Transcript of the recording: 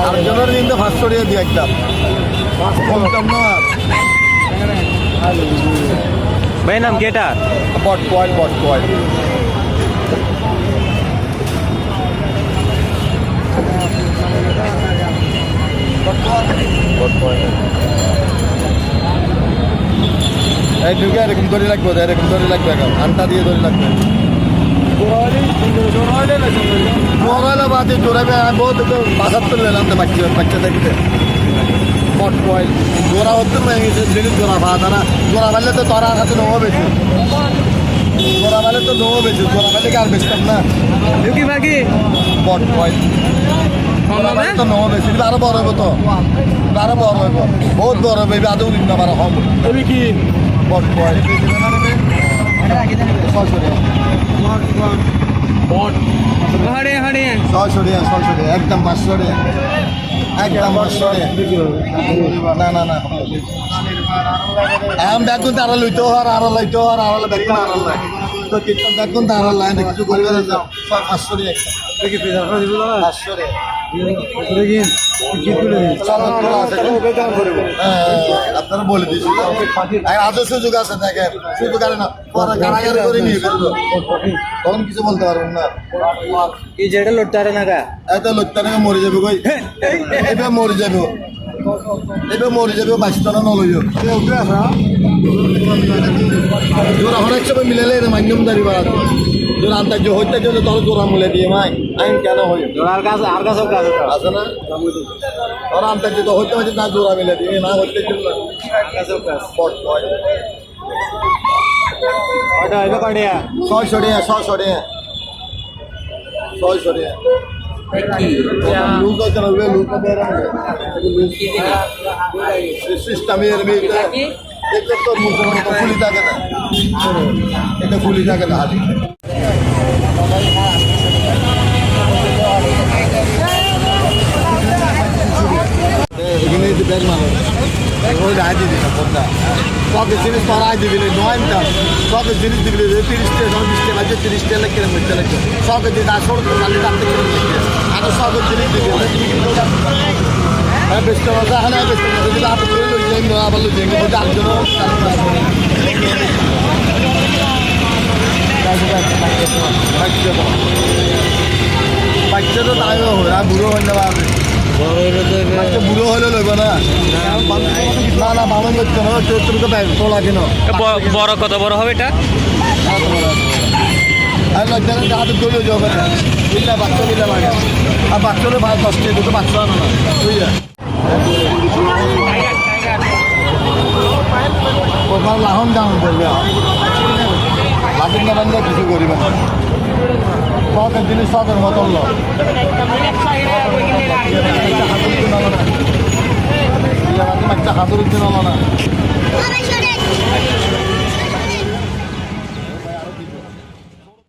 আরেকজনের কিন্তু 500 টাকা দিয়ে একদম কম না ভাই নাম কি এটা? বট কয়েল এই ঢুকে এরকম করে লাগবে এখন আনটা দিয়ে ধরে লাগবে জোরালে বাদে জোরাবে বহুত 75 নিলাম তো বাচ্চা দেখতে বট কয়েল জোড়া হচ্ছে জিনিস জোড়া পা তারা জোড়া পারলে তো তোরা হাতে নেওয়া বেশি জোড়া পারলে তো নেওয়া বেশি জোড়া পারলে কি আর বেচতাম না ঢুকি বাকি বট কয়েল জোড়া পারলে তো নেওয়া বেশি আরো বড় হইব তো আরো বড় হইব বহুত বড় হইব আদৌ দিন না পারা হম কি বট কয়েল হাড়ে হাড়ে 600 টাকা একদম 500 টাকা একদম 500 টাকা না আম ব্যাগ কিন্তু আরো লইতে হর আরো ব্যাগ কিন্তু আরো লাই তো কীর্তন ব্যাগ কিন্তু আরো লাই কিছু করিবে 500 টাকা 500 টাকা আপনারা বলে দিয়েছি আজও সুযোগ আছে দেখেন সুযোগ আছে না পরে কারাগারে করে নিয়ে ফেলবো তখন কিছু বলতে পারবেন না এই যেটা লড়তে পারে না গা এত লড়তে না মরে যাবে কই এবার মরে যাবে বাঁচতনা নলইও জোড়া অনেক সময় মিলালে মান্যম দাঁড়ি বাড়া জোড়া আন্দাজ হইতে চলে তোর জোড়া মূলে দিয়ে মাই আইন কেন হই আর কাছে আছে না তোর আন্দাজ তো হইতে হইতে না জোড়া মিলে দিয়ে না হইতে চল না স্পট পয়েন্ট 600 টাকা 600 টাকা লুক আছে না লুক সিস্টেমের মেয়েটা এটা তো ফুলি থাকে না এটা ফুলি থাকে না হাতে এখানে ব্যাগ মানুষ ওই রায় দিবি না পদ্মা শখের জিনিস তো রায় দিবি না নয় দাম শখের জিনিস দিবি 30 টাকা 20 টাকা 30 টাকা কিনে মধ্যে লাগবে শখের জিনিস আর সড়ক কালি টানতে কিনে আরো শখের জিনিস দিবি হ্যাঁ বেচতে হবে হ্যাঁ বেচতে হবে যদি আপনি করে লই যাই না আবার লই যাই বলতে আরেকজন বাচ্চা তো তাই হয় আর বুড়ো হয় না পারবে বুড়ো হলে লইব না না বামন করছে না চৌত্রিকে তোলা কেন বড় কত বড় হবে এটা আর লজ্জা হাতে দৌড়ে যাবে না বুঝলে বাচ্চা মিলে লাগে আর বাচ্চাদের ভাই 10 টাকা দুটো বাচ্চা আনো না বুঝলে কোথাও লাহন দাম করবে লাঠির না বান্ধব কিছু করিবে না শখের জিনিস শখের মতন একটা হাতুর দিন হলো না